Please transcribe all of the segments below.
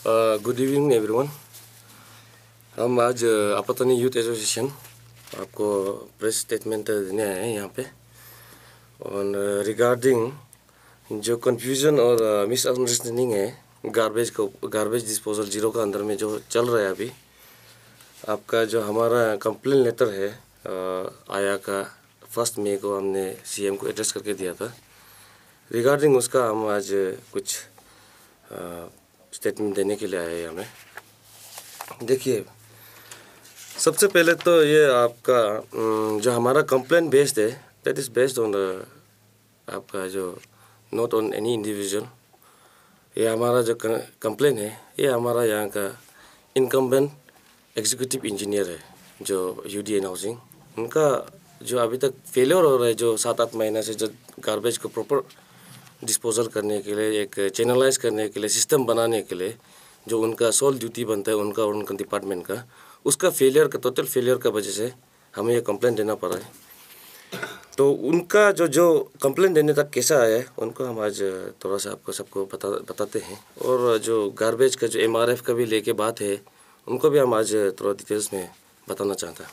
Good evening everyone. हम आज आपतनी youth association आपको प्रेस स्टेटमेंट देने आए हैं यहाँ पे और रिगार्डिंग जो कन्फ्यूजन और मिसअंडरस्टैंडिंग है गार्बेज डिस्पोजल जीरो का अंदर में जो चल रहा है अभी। आपका जो हमारा कंप्लेन लेटर है आया का 1 मई को हमने सीएम को एड्रेस करके दिया था। रिगार्डिंग उसका हम आज कुछ स्टेटमेंट देने के लिए आए हैं हमें। देखिए, सबसे पहले तो ये आपका जो हमारा कंप्लेन बेस्ड है दैट इज़ बेस्ड ऑन आपका जो नॉट ऑन एनी इंडिविजुअल। ये हमारा जो कंप्लेन है ये हमारा यहाँ का इनकम्बेंट एग्जीक्यूटिव इंजीनियर है जो यूडीएन हाउसिंग, उनका जो अभी तक फेलियर हो रहा है जो 7-8 महीना से, जो गार्बेज को प्रॉपर डिस्पोजल करने के लिए, एक चैनलाइज करने के लिए, सिस्टम बनाने के लिए जो उनका सोल ड्यूटी बनता है उनका और उनका डिपार्टमेंट का, उसका फेलियर का टोटल फेलियर का वजह से हमें ये कंप्लेंट देना पड़ा है। तो उनका जो कंप्लेंट देने तक कैसा आया है उनको हम आज थोड़ा सा आपको सबको बताते हैं। और जो गार्बेज का जो एमआरएफ का भी लेके बात है उनको भी हम आज थोड़ा डिटेल्स में बताना चाहता है।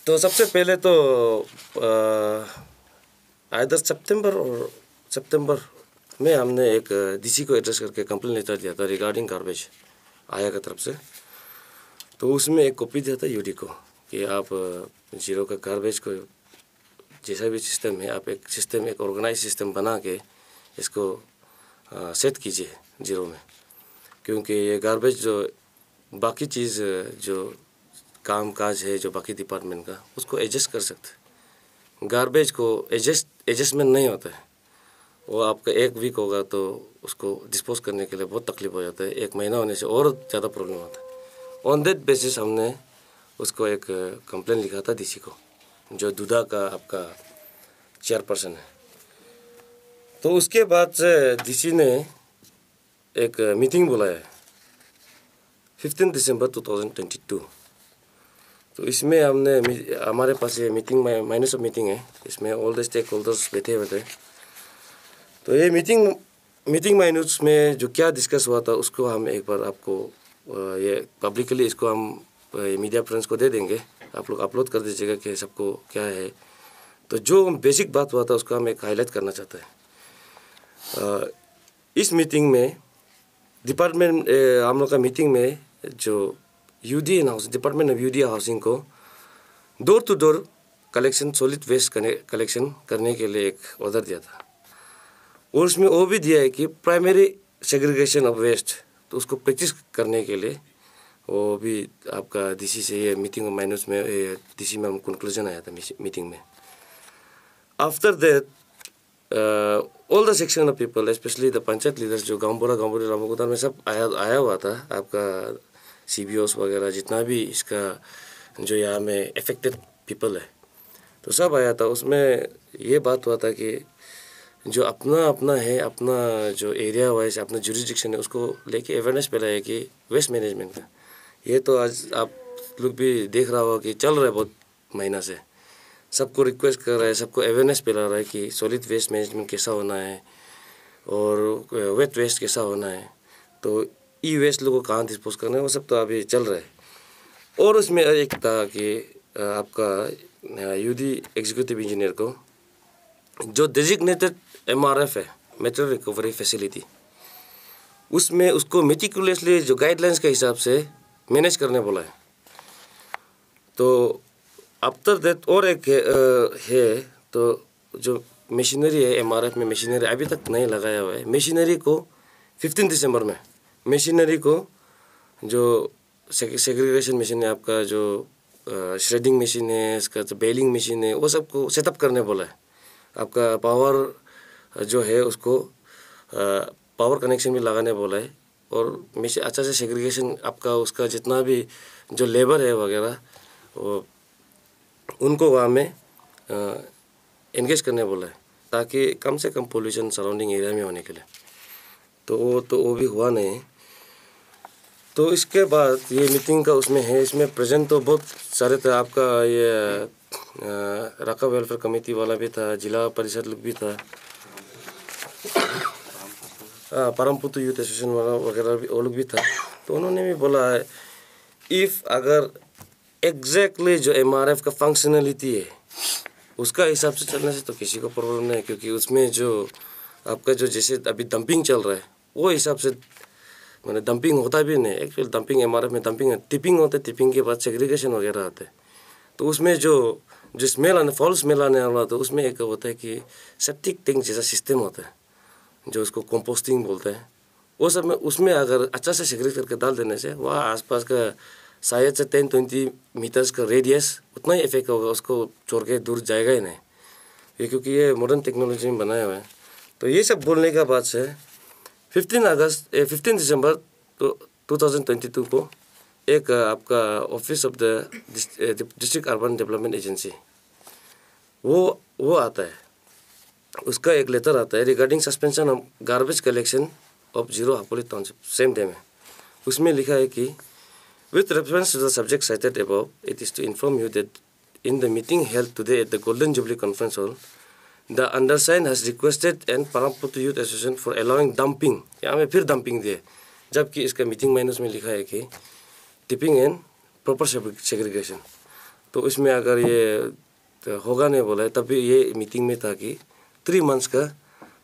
तो सबसे पहले तो आइदर सितंबर में हमने एक डीसी को एड्रेस करके कंप्लेंट लेटर दिया था रिगार्डिंग गार्बेज आया की तरफ से। तो उसमें एक कॉपी दिया था यूडी को कि आप जीरो का गार्बेज को जैसा भी सिस्टम है आप एक ऑर्गेनाइज सिस्टम बना के इसको सेट कीजिए जीरो में, क्योंकि ये गार्बेज जो बाकी चीज़ जो काम काज है जो बाकी डिपार्टमेंट का उसको एडजस्ट कर सकते। गार्बेज को एडजस्टमेंट नहीं होता है, वो आपका 1 वीक होगा तो उसको डिस्पोज करने के लिए बहुत तकलीफ हो जाता है, 1 महीना होने से और ज़्यादा प्रॉब्लम होता है। ऑन दैट बेसिस हमने उसको एक कंप्लेन लिखा था डीसी को, जो दुधा का आपका चेयरपर्सन है। तो उसके बाद से डीसी ने एक मीटिंग बुलाया 15 दिसंबर 2022। तो इसमें हमारे पास ये मीटिंग माइनस ऑफ मीटिंग है, इसमें ऑल द स्टेक होल्डर्स बैठे हुए थे। तो ये मीटिंग माइनस में जो क्या डिस्कस हुआ था उसको हम एक बार आपको ये पब्लिकली इसको हम मीडिया फ्रेंड्स को दे देंगे, आप लोग अपलोड कर दीजिएगा कि सबको क्या है। तो जो बेसिक बात हुआ था उसको हम एक हाईलाइट करना चाहते हैं। इस मीटिंग में डिपार्टमेंट हम लोग का मीटिंग में जो UDN house department of UDN housing को door to door collection solid waste collection करने के लिए एक ऑर्डर दिया था। और उसमें वो भी दिया है कि प्राइमरी सेग्रीगेशन ऑफ वेस्ट, तो उसको प्रैक्टिस करने के लिए वो भी आपका डीसी से ये मीटिंग माइनस में डीसी में हम कंक्लूजन आया था मीटिंग में। After that all the section of people specially the panchayat leaders जो गाँवपुरा रामोगुदार में सब आया हुआ था, आपका सीबीओस वगैरह जितना भी इसका जो यहाँ में अफेक्टेड पीपल है तो सब आया था। उसमें ये बात हुआ था कि जो अपना है, अपना जो एरिया वाइज अपना जुरिस्डिक्शन है उसको लेके अवेयरनेस फैलाया कि वेस्ट मैनेजमेंट का ये तो आज आप लोग भी देख रहा होगा कि चल रहा है बहुत महीना से, सबको रिक्वेस्ट कर रहा है, सबको अवेयरनेस फैला रहा है कि सॉलिड वेस्ट मैनेजमेंट कैसा होना है और वेट वेस्ट कैसा होना है, तो ई वेस्ट लोगों को कहाँ डिस्पोज करना है, वो सब तो अभी चल रहा है। और उसमें एक था कि आपका यूडी एग्जीक्यूटिव इंजीनियर को जो डेजिग्नेटेड एमआरएफ है मेटेरियल रिकवरी फैसिलिटी, उसमें उसको मेटिकुलसली जो गाइडलाइंस के हिसाब से मैनेज करने बोला है। तो आफ्टर दैट और एक है तो जो मशीनरी है एमआरएफ में मशीनरी अभी तक नहीं लगाया हुआ है। मशीनरी को 15 दिसंबर में मशीनरी को जो सेग्रीगेशन मशीन है, आपका जो श्रेडिंग मशीन है, इसका जो बेलिंग मशीन है, वो सबको सेटअप करने बोला है। आपका पावर जो है उसको पावर कनेक्शन भी लगाने बोला है और मशीन अच्छा से सेग्रीगेशन आपका उसका जितना भी जो लेबर है वगैरह वो उनको वहाँ में एंगेज करने बोला है ताकि कम से कम पोल्यूशन सराउंडिंग एरिया में होने के लिए। तो वो भी हुआ नहीं। तो इसके बाद ये मीटिंग का उसमें है, इसमें प्रेजेंट तो बहुत सारे थे। आपका ये रखा वेलफेयर कमेटी वाला भी था, जिला परिषद लोग भी था, परमपुत्र यूथ एसोसिएशन वाला वगैरह भी वो लोग भी था। तो उन्होंने भी बोला है इफ़ अगर एग्जैक्टली जो एमआरएफ का फंक्शनलिटी है उसका हिसाब से चलने से तो किसी को प्रॉब्लम नहीं है, क्योंकि उसमें जो आपका जो जैसे अभी डंपिंग चल रहा है वो हिसाब से मैंने डंपिंग होता भी नहीं। एक्चुअली डंपिंग एमआरएफ में डंपिंग है, टिपिंग होता है, टिपिंग के बाद सेग्रीगेशन वगैरह आता है। तो उसमें जो स्मेल आने फॉल्स स्मेल आने वाला तो उसमें एक होता है कि सेप्टिक टैंक जैसा सिस्टम होता है जो उसको कंपोस्टिंग बोलते हैं। वो सब में उसमें अगर अच्छा से सेग्रीगेट करके डाल देने से वहाँ आसपास का शायद से 10-20 मीटर्स का रेडियस उतना ही इफेक्ट होगा, उसको छोड़ के दूर जाएगा ही नहीं, ये क्योंकि ये मॉडर्न टेक्नोलॉजी में बनाया हुआ है। तो ये सब बोलने के बाद से 15 दिसंबर 2022 को एक आपका office of the district urban development agency वो आता है, उसका एक लेटर आता है regarding suspension of garbage collection of Ziro Hapoli township same day में। उसमें लिखा है कि with reference to the subject cited above it is to inform you that in the meeting held today at the golden jubilee conference hall the undersigned has requested and परमपुत्र youth association for allowing dumping, यहाँ में फिर dumping दिए, जबकि इसका meeting minus में लिखा है कि टिपिंग एंड प्रॉपर सेग्रीगेशन। तो इसमें अगर ये तो होगा नहीं बोला है, तब भी ये मीटिंग में था कि 3 मंथ्स का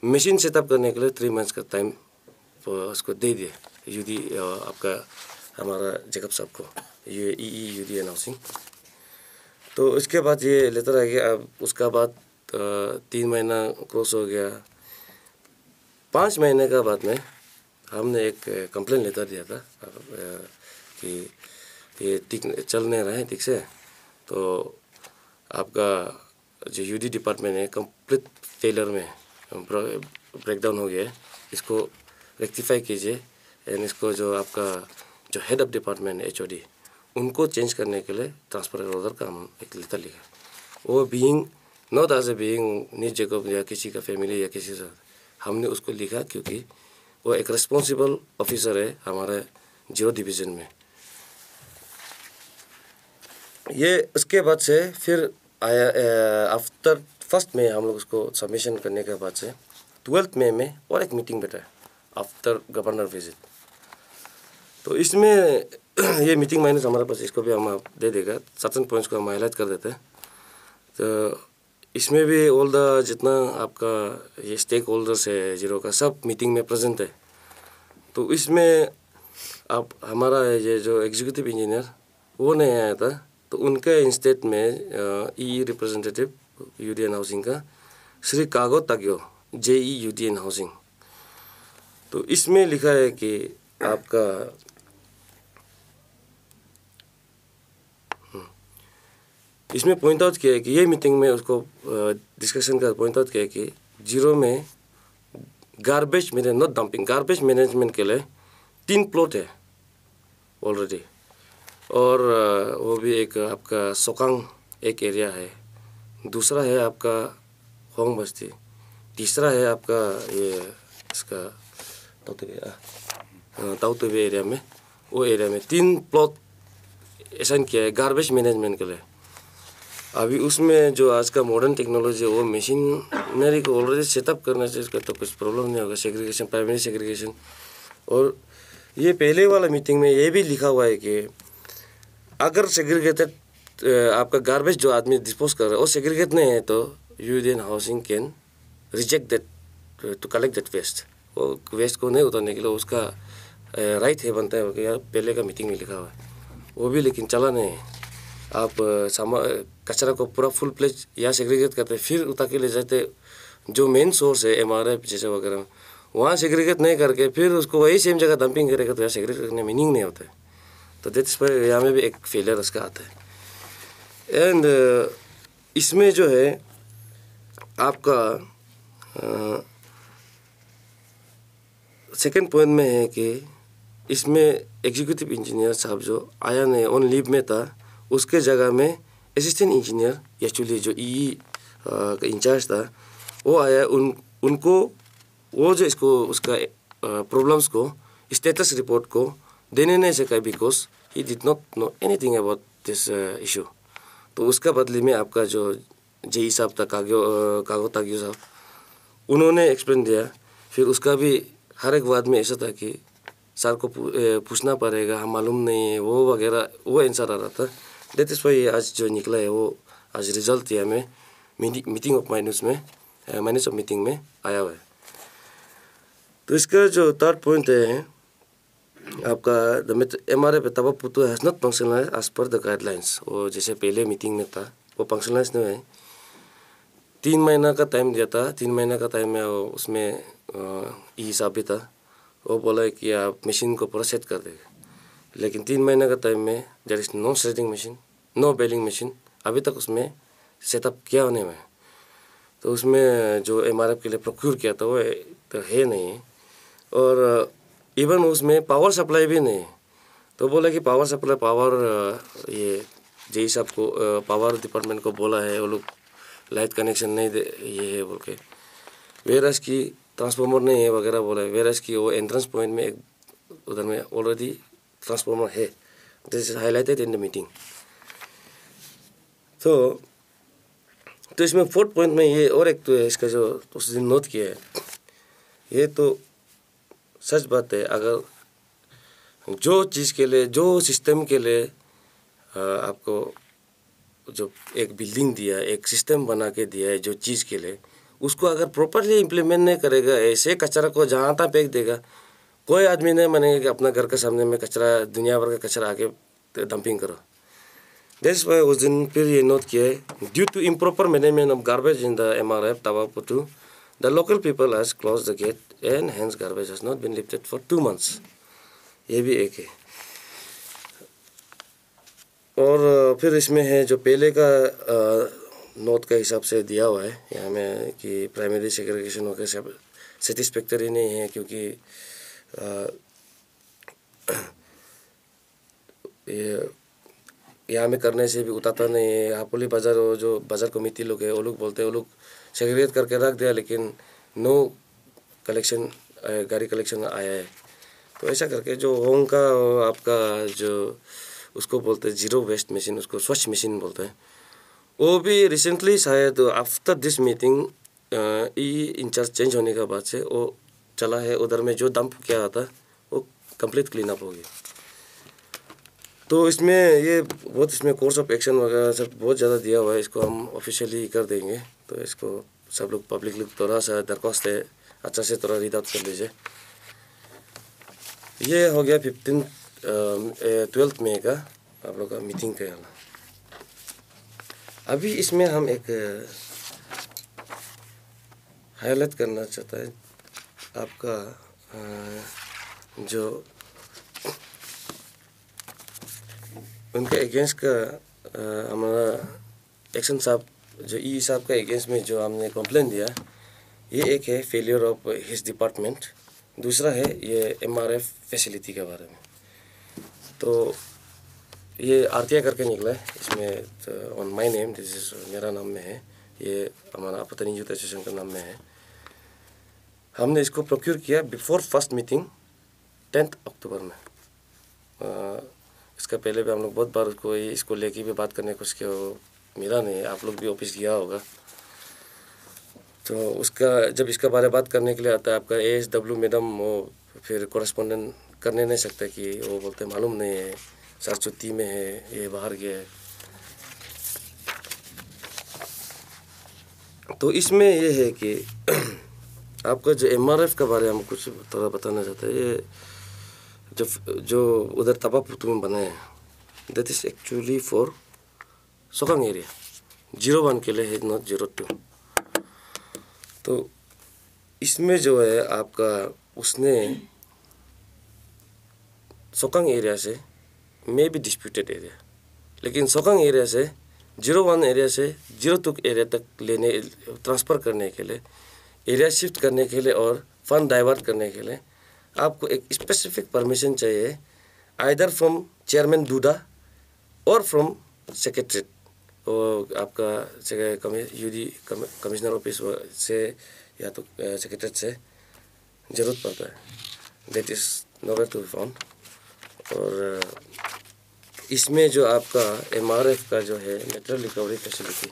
मशीन सेटअप करने के लिए 3 मंथ्स का टाइम उसको दे दिए यूडी आपका हमारा जेकब साहब को, ये यूडी अनाउंसिंग। तो इसके बाद ये लेटर आ गया। अब उसका बाद 3 महीना क्रॉस हो गया, 5 महीने का बाद में हमने एक कंप्लेन लेटर दिया था कि ये ठीक चल नहीं रहा है ठीक से, तो आपका जो यूडी डिपार्टमेंट है कंप्लीट फेलर में ब्रेकडाउन हो गया है, इसको रेक्टिफाई कीजिए एंड इसको जो आपका जो हेड ऑफ डिपार्टमेंट है एचओडी उनको चेंज करने के लिए ट्रांसफर ऑर्डर का हम एक लेटर लिखा। वो being not as a being नीज जेकब या किसी का फैमिली या किसी से हमने उसको लिखा, क्योंकि वो एक रिस्पॉन्सिबल ऑफिसर है हमारे जीरो डिवीज़न में। ये उसके बाद से फिर आया आफ्टर 1 मई हम लोग उसको सबमिशन करने के बाद से 12 मई में और एक मीटिंग बैठा आफ्टर गवर्नर विजिट। तो इसमें ये मीटिंग माइनस हमारे पास, इसको भी हम दे देगा, सर्टेन पॉइंट्स को हम हाईलाइट कर देते हैं। तो इसमें भी ऑल द जितना आपका ये स्टेक होल्डर्स है जीरो का सब मीटिंग में प्रेजेंट है। तो इसमें आप हमारा ये जो एग्जीक्यूटिव इंजीनियर वो नहीं आया था, तो उनके इंस्टेड में ई रिप्रेजेंटेटिव यूडीएन हाउसिंग का श्री कागो ताग्यो जेई यूडीएन हाउसिंग। तो इसमें लिखा है कि आपका इसमें पॉइंट आउट किया है कि ये मीटिंग में उसको डिस्कशन का पॉइंट आउट किया है कि जीरो में garbage manage not dumping garbage management के लिए 3 प्लॉट है ऑलरेडी, और वो भी एक आपका सोकांग एक एरिया है, दूसरा है आपका होंग बस्ती, तीसरा है आपका ये इसका ताउतुबे एरिया में, वो एरिया में 3 प्लॉट असाइन किया है गार्बेज मैनेजमेंट के लिए। अभी उसमें जो आज का मॉडर्न टेक्नोलॉजी है वो मशीनरी को ऑलरेडी सेटअप करने से इसका तो कुछ प्रॉब्लम नहीं होगा, सेग्रीगेशन प्राइमरी सेग्रीगेशन। और ये पहले वाला मीटिंग में ये भी लिखा हुआ है कि अगर सेग्रीगेटेड आपका गार्बेज जो आदमी डिस्पोज कर रहा है वो सेग्रीगेट नहीं है तो UDN housing can reject that to collect that waste. वो वेस्ट को नहीं उतारने के लिए उसका राइट है बनता है, यार पहले का मीटिंग में लिखा हुआ है वो भी, लेकिन चला नहीं है। आप कचरा को पूरा फुल प्लेज यहाँ सेग्रीगेट करते फिर उतार के ले जाते जो मेन सोर्स है एमआरएफ जैसे वगैरह वहाँ सेग्रीगेट नहीं करके फिर उसको वही सेम जगह डंपिंग करेगा, तो यहाँ सेग्रीगेट करने मीनिंग नहीं होता है। तो दैट्स पर यहाँ में भी एक फेलियर उसका आता है। एंड इसमें जो है आपका सेकेंड पॉइंट में है कि इसमें एग्जीक्यूटिव इंजीनियर साहब जो आया नहीं ऑन लीव में था, उसके जगह में असिस्टेंट इंजीनियर एक्चुअली जो ई का इंचार्ज था वो आया। उनको वो जो इसको उसका प्रॉब्लम्स को स्टेटस रिपोर्ट को देने नहीं सका because he did not know anything about this issue. तो उसका बदले में आपका जो जेई साहब था कागो ताग्यो साहब, उन्होंने एक्सप्लेन दिया। फिर उसका भी हर एक वाद में ऐसा था कि सर को पूछना पड़ेगा, हम मालूम नहीं है, वो वगैरह वो आंसर आ रहा था। दैट इज़ वाई आज जो निकला है वो आज रिजल्ट दिया में मीटिंग ऑफ माइनस में माइनस ऑफ मीटिंग में आया हुआ है। तो इसका जो थर्ड पॉइंट है आपका द MRF तब पुतु has not functionalise as per the guidelines. वो जैसे पहले मीटिंग में था वो फंक्शनलाइज नहीं है। 3 महीना का टाइम दिया था, 3 महीना का टाइम में उसमें ई हिसाब भी था। वो बोला है कि आप मशीन को पूरा सेट कर देगा, लेकिन 3 महीने का टाइम में there is no setting machine, no baling machine अभी तक उसमें सेटअप किया होने में। तो उसमें जो MRF के लिए प्रोक्योर किया था वो तो है नहीं, और इवन उसमें पावर सप्लाई भी नहीं। तो बोला कि पावर सप्लाई ये जे साहब को पावर डिपार्टमेंट को बोला है, वो लोग लाइट कनेक्शन नहीं दे ये है बोल के, वेरस की ट्रांसफार्मर नहीं है वगैरह बोला है। वेरस की वो एंट्रेंस पॉइंट में उधर में ऑलरेडी ट्रांसफार्मर है। This is highlighted in the meeting. तो इसमें फोर्थ पॉइंट में ये और एक तो है इसका जो उस दिन नोट किया है, ये तो सच बात है। अगर जो चीज़ के लिए, जो सिस्टम के लिए आपको जो एक बिल्डिंग दिया, एक सिस्टम बना के दिया है जो चीज़ के लिए, उसको अगर प्रॉपरली इम्प्लीमेंट नहीं करेगा, ऐसे कचरा को जहाँ तहाँ फेंक देगा, कोई आदमी नहीं मानेगा कि अपना घर के सामने में कचरा, दुनिया भर का कचरा आके डंपिंग करो। दैट्स व्हाई उस दिन फिर ये नोट किया है, due to improper management of garbage in the MRF Tavaputu, the local people has close the gate and hence garbage has not been lifted for 2 months। ये भी एक है। और फिर इसमें है जो पहले का नोट का हिसाब से दिया हुआ है यहाँ में कि प्राइमरी सेग्रीगेशन होकर सब सेटिस्फैक्टरी नहीं है, क्योंकि ये यहाँ में करने से भी उतारता नहीं है। हापोली बाज़ार जो बाज़ार कमेटी लोग है वो लोग बोलते हैं वो लोग सेग्रीगेट करके रख दिया, लेकिन नो कलेक्शन गाड़ी कलेक्शन आया है। तो ऐसा करके जो होम का आपका जो उसको बोलते हैं जीरो वेस्ट मशीन, उसको स्वच्छ मशीन बोलते हैं, वो भी रिसेंटली शायद after this meeting in charge change होने के बाद से वो चला है। उधर में जो डंप किया था वो कंप्लीट क्लीन अप हो गया। तो इसमें ये बहुत इसमें कोर्स ऑफ एक्शन वगैरह सब बहुत ज़्यादा दिया हुआ है। इसको हम ऑफिशियली कर देंगे, तो इसको सब लोग पब्लिक लोग थोड़ा सा दरख्वास्त है अच्छा से थोड़ा रीड आउट कर लीजिए। ये हो गया 12 मई का आप लोग का मीटिंग का। अभी इसमें हम एक हाईलाइट करना चाहता है आपका जो उनके अगेंस्ट का हमारा एक्शन साहब जो ई साहब का अगेंस्ट में जो हमने कंप्लेन दिया, ये एक है फेलियर ऑफ हिज डिपार्टमेंट, दूसरा है ये MRF फैसिलिटी के बारे में। तो ये RTI करके निकला है इसमें on my name, this is मेरा नाम में है, ये हमारा आपत्ति यूथ एसोसिएशन का नाम में है। हमने इसको प्रोक्योर किया बिफोर फर्स्ट मीटिंग 10 अक्टूबर में। इसका पहले भी हम लोग बहुत बार इसको लेके भी बात करने की कोशिश किया, मिला नहीं। आप लोग भी ऑफिस गया होगा, तो उसका जब इसका बारे बात करने के लिए आता है आपका ASW मैडम, वो फिर कोरेस्पोंडेंट करने नहीं सकता कि वो बोलते मालूम नहीं है, सर छुट्टी में है, ये बाहर गया है। तो इसमें ये है कि आपका जो MRF के बारे में हम कुछ थोड़ा बताना चाहते हैं। ये जो उधर तवापुतु में बना है, that is actually for Sokang area, 01 के लिए है, नॉट 02। तो इसमें जो है आपका उसने सोकांग एरिया से मे बी डिस्प्यूटेड एरिया, लेकिन सोकांग एरिया से 01 एरिया से 02 एरिया तक लेने ट्रांसफ़र करने के लिए, एरिया शिफ्ट करने के लिए और फंड डाइवर्ट करने के लिए आपको एक स्पेसिफिक परमिशन चाहिए, आइदर फ्रॉम चेयरमैन दूडा और फ्रॉम सेक्रेटरी, और आपका UD कमिश्नर ऑफिस से या तो सेक्रेटरी से ज़रूरत पड़ता है। That is nowhere to be found. और इसमें जो आपका MRF का जो है नेचुरल रिकवरी फैसिलिटी,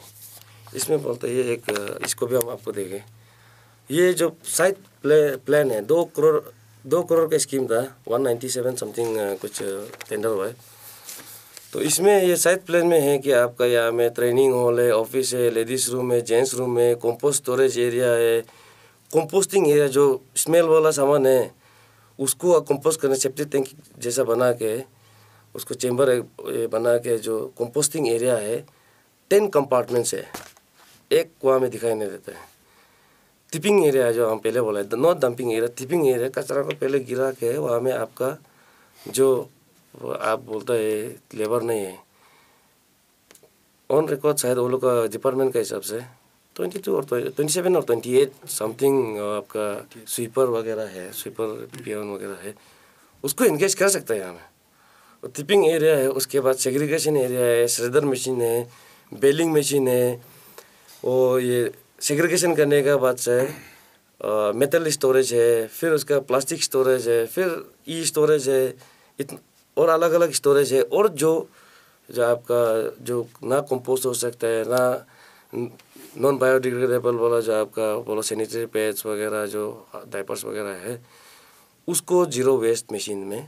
इसमें बोलते हैं एक, इसको भी हम आपको देंगे। ये जो साइट प्लान है, 2 करोड़ का स्कीम था, 197 समथिंग कुछ टेंडर हुआ है। तो इसमें ये शायद प्लान में है कि आपका यहाँ में ट्रेनिंग हॉल है, ऑफिस है, लेडीज़ रूम है, जेंट्स रूम है, कंपोस्ट स्टोरेज एरिया है, कंपोस्टिंग एरिया जो स्मेल वाला सामान है उसको कंपोस्ट करने सेप्टिक टैंक जैसा बना के उसको चेम्बर बना के जो कंपोस्टिंग एरिया है 10 कंपार्टमेंट्स है, एक कुआं में दिखाई नहीं देता है। टिपिंग एरिया जो हम पहले बोला है, not dumping area, tipping area, कचरा को पहले गिरा के वहाँ में आपका जो आप बोलते है लेबर नहीं है ऑन रिकॉर्ड, शायद वो लोग का डिपार्टमेंट का हिसाब से 22 और 27 और 28 समथिंग आपका स्वीपर वगैरह है, स्वीपर पियोन वगैरह है, उसको इंगेज कर सकता है यहाँ में। और टिपिंग एरिया है, उसके बाद सेग्रीगेशन एरिया है, श्रेडर मशीन है, बेलिंग मशीन है, और ये सेग्रीगेशन करने के बाद से मेटल स्टोरेज है, फिर उसका प्लास्टिक स्टोरेज है, फिर ई स्टोरेज है, और अलग अलग स्टोरेज है। और जो आपका जो ना कंपोस्ट हो सकता है, ना नॉन बायोडिग्रेडेबल वाला जो आपका बोलो सैनिटरी पैड्स वगैरह जो डायपर्स वगैरह है, उसको जीरो वेस्ट मशीन में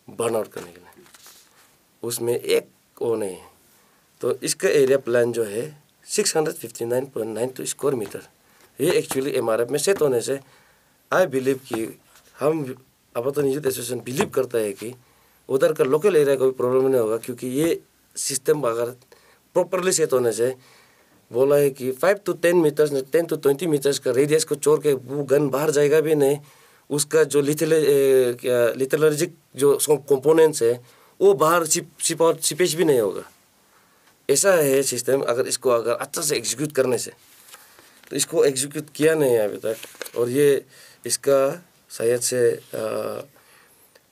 बर्न आउट करने के लिए, उसमें एक वो नहीं है। तो इसका एरिया प्लान जो है 659.92 स्क्वायर मीटर, ये एक्चुअली MRF में सेट होने से आई बिलीव कि हम अपर्तन यूथ एसोसिएशन बिलीव करता है कि उधर का लोकल एरिया का भी प्रॉब्लम नहीं होगा, क्योंकि ये सिस्टम अगर प्रॉपरली सेट होने से बोला है कि 5 to 10 मीटर्स 10 to 20 मीटर्स का रेडियस को छोड़ के वो गन बाहर जाएगा भी नहीं, उसका जो लिथलर्जिक जो कंपोनेंट्स है वो बाहर सिपेज भी नहीं होगा। ऐसा है सिस्टम। अगर इसको अगर अच्छा से एग्जीक्यूट करने से, तो इसको एग्जीक्यूट किया नहीं है अभी तक, और ये इसका शायद से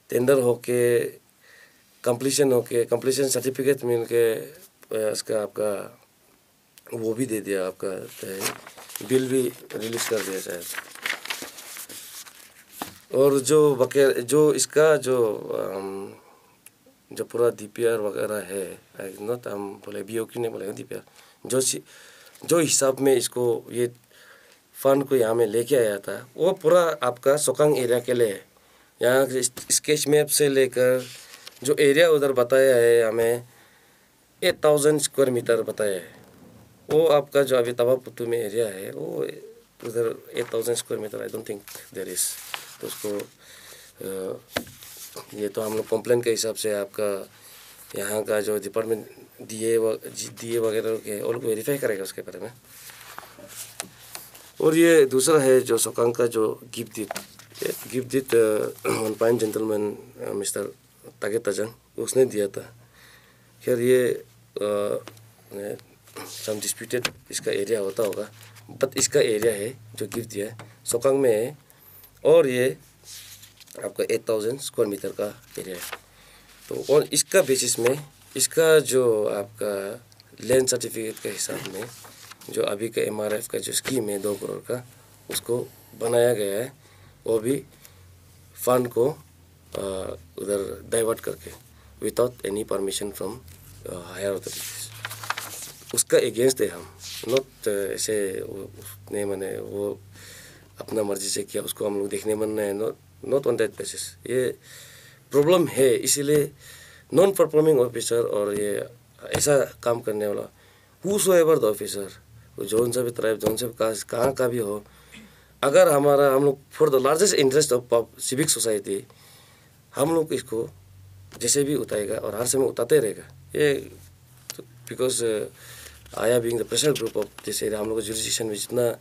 टेंडर होके कंप्लीशन सर्टिफिकेट मिल के इसका आपका वो भी दे दिया, आपका बिल भी रिलीज कर दिया शायद। और जो इसका जो पूरा DPR वगैरह है, नॉट हम बोले BOQ नहीं बोले DPR, जो हिसाब में इसको ये फंड को यहाँ में लेके आया था, वो पूरा आपका सोकांग एरिया के लिए है। यहाँ स्केच मैप से लेकर जो एरिया उधर बताया है हमें 8000 स्क्वायर मीटर बताया है, वो आपका जो अभी तवापुतु में एरिया है वो उधर 8000 square metre I don't think there is. तो उसको ये तो हम लोग कंप्लेन के हिसाब से आपका यहाँ का जो डिपार्टमेंट DA वगैरह के वो लोग वेरीफाई करेगा उसके बारे में। और ये दूसरा है जो सोकांग का जो gift deed one fine gentleman mister Tage Tajang उसने दिया था। खैर ये सम डिस्प्यूटेड इसका एरिया होता होगा, बट इसका एरिया है जो गिफ्ट दिया है सोकांग में है, और ये आपका 8000 स्क्वायर मीटर का एरिया है। तो और इसका बेसिस में इसका जो आपका लैंड सर्टिफिकेट के हिसाब में जो अभी का MRF का जो स्कीम है 2 करोड़ का, उसको बनाया गया है, वो भी फंड को उधर डाइवर्ट करके without any permission from higher authorities. उसका एगेंस्ट है हम, नॉट ऐसे उसने मैंने वो अपना मर्जी से किया, उसको हम लोग देखने मन है, नॉट ऑन दैट बेसिस। ये प्रॉब्लम है, इसीलिए नॉन परफॉर्मिंग ऑफिसर और ये ऐसा काम करने वाला हूसोएवर द ऑफिसर, जौन सा भी ट्राइब, जौन से कहाँ का भी हो, अगर हम लोग for the largest interest of civic society हम लोग इसको जैसे भी उठाएगा और हर समय उठाते रहेगा। ये बिकॉज आया being the pressure group of this area, हम लोग जुरिडिक्शन में जितना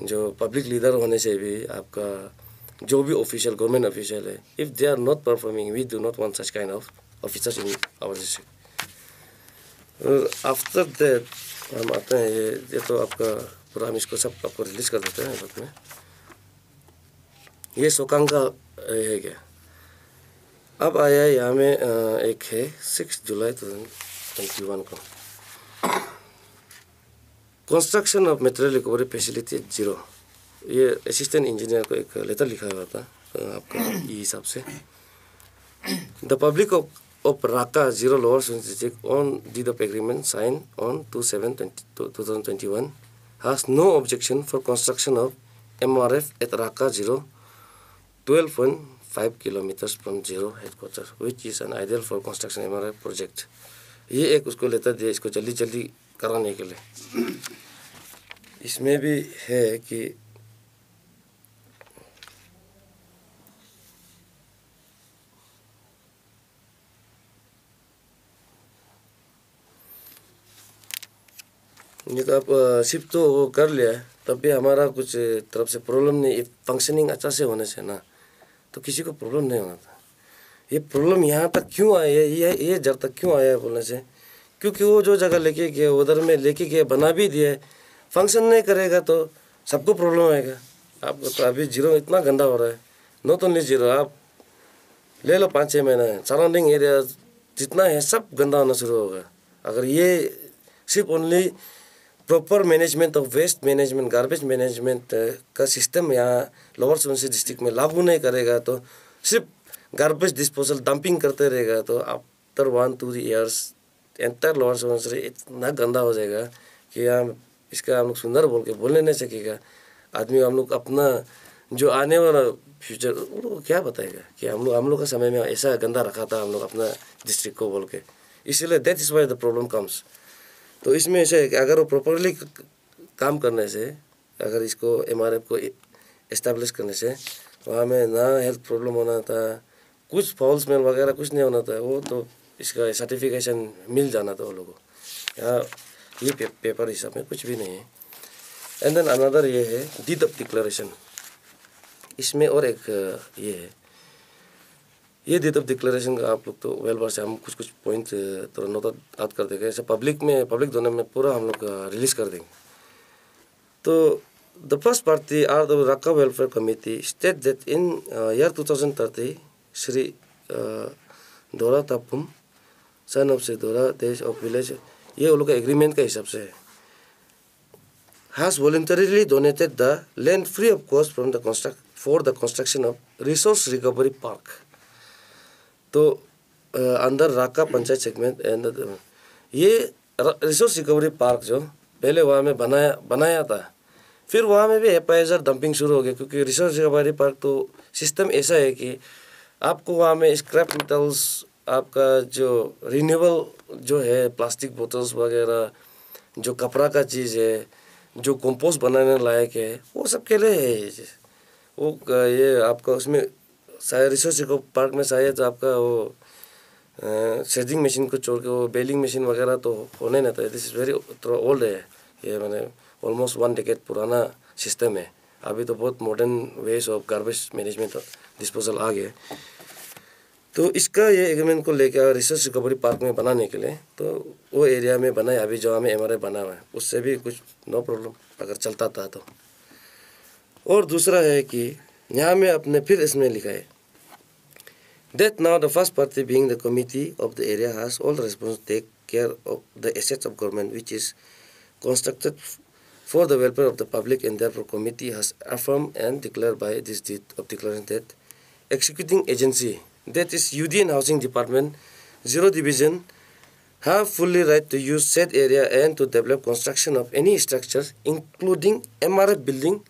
जो पब्लिक लीडर होने से भी आपका जो भी ऑफिशियल गवर्नमेंट ऑफिशियल है, if they are not performing we do not want such kind of officers in our district. After that हम आते हैं ये तो आपका पूरा हम इसको सब आपको रिलीज कर देते हैं बाद में। ये सोकांग का है क्या, अब आया यहाँ में एक है 6 जुलाई 2021 को construction of material recovery facility 0। ये असिस्टेंट इंजीनियर को एक लेटर लिखा हुआ था आपका ये हिसाब से। The public of Raqqa 0 Lower Sulawesi District on deed of agreement signed on 2/7/2021 has no objection for construction of MRF at Raqqa 0, 12.5 kilometers from zero headquarters, which is an ideal for construction MRF project. ये एक उसको लेता दिया इसको जल्दी जल्दी कराने के लिए। इसमें भी है कि ये तो आप शिफ्ट तो कर लिया है, तब भी हमारा कुछ तरफ से प्रॉब्लम नहीं, फंक्शनिंग अच्छा से होने से ना तो किसी को प्रॉब्लम नहीं होना था। ये प्रॉब्लम यहाँ तक क्यों आया है, ये जब तक क्यों आया है बोलने से, क्योंकि वो जो जगह लेके गया उधर में लेके गया बना भी दिया है, फंक्शन नहीं करेगा तो सबको प्रॉब्लम आएगा। आपको तो अभी जीरो इतना गंदा हो रहा है, नॉट ओनली जीरो, आप ले लो 5-6 महीना है, सराउंडिंग एरिया जितना है सब गंदा होना शुरू होगा। अगर ये सिर्फ only proper management of waste management, garbage management का सिस्टम यहाँ लोअर सुबनसिरी डिस्ट्रिक्ट में लागू नहीं करेगा तो सिर्फ गार्बेज डिस्पोजल डंपिंग करते रहेगा तो after 1-2 years entire lower Subansiri इतना गंदा हो जाएगा कि यहाँ इसका हम लोग सुंदर बोल के बोलने नहीं सकेगा। आदमी हम लोग अपना जो आने वाला फ्यूचर वो क्या बताएगा कि हम लोग का समय में ऐसा गंदा रखा था हम लोग अपना डिस्ट्रिक्ट को बोल के। इसीलिए that is why the problem comes. तो इसमें ऐसा है कि अगर वो प्रॉपरली काम करने से, अगर इसको MRF को इस्टेब्लिश करने से वहाँ में ना हेल्थ प्रॉब्लम होना था, कुछ फाउल स्मेल वगैरह कुछ नहीं होना था, वो तो इसका सर्टिफिकेशन मिल जाना था वो लोगों को। यहाँ ये पेपर हिसाब में कुछ भी नहीं है। एंड देन अनदर ये है डीड ऑफ डिक्लेरेशन। इसमें और एक ये है, ये डीड ऑफ डिक्लेरेशन का आप लोग तो वेल वर्स है, हम कुछ पॉइंट थोड़ा नोट आउट कर देंगे, ऐसे पब्लिक दोनों में पूरा हम लोग रिलीज कर देंगे। तो the first party are the Rakka welfare committee state that in year 2030 Shri Dora Tapum son of से दोरा देश ऑफ विलेज, ये वो लोग का एग्रीमेंट का हिसाब से है, has voluntarily donated the land free of cost from the construction of resource recovery park. तो अंदर राका पंचायत सेगमेंट एंड ये रिसोर्स रिकवरी पार्क जो पहले वहाँ में बनाया था, फिर वहाँ में भी एपाइजर डंपिंग शुरू हो गया, क्योंकि रिसोर्स रिकवरी पार्क तो सिस्टम ऐसा है कि आपको वहाँ में स्क्रैप मेटल्स, आपका जो रिन्यूएबल जो है प्लास्टिक बोतल्स वगैरह, जो कपड़ा का चीज़ है, जो कंपोस्ट बनाने लायक है, वो सब के लिए है। वो ये आपका उसमें शायद रिसोर्स पार्क में शायद आपका वो सेजिंग मशीन को छोड़ के वो बेलिंग मशीन वगैरह तो होने नहीं था। दिस इज़ वेरी थोड़ा ओल्ड है, ये मैंने ऑलमोस्ट 1 डेकेड पुराना सिस्टम है। अभी तो बहुत modern ways of garbage management disposal आ गया। तो इसका ये एग्रीमेंट को लेकर रिसोर्स रिकवरी पार्क में बनाने के लिए तो वो एरिया में बनाया, अभी जो हमें MRF बना हुआ है उससे भी कुछ नो प्रॉब्लम अगर चलता था तो। और दूसरा है कि यहाँ में अपने फिर इसमें लिखा है that now the first party being the committee of the area has all the responsibility to take care of the assets of government which is constructed for the welfare of the public, and therefore committee has affirmed and declared by this deed of declaration that executing agency, that is UDN Housing Department 0 Division, have fully right to use said area and to develop construction of any structures including MRF building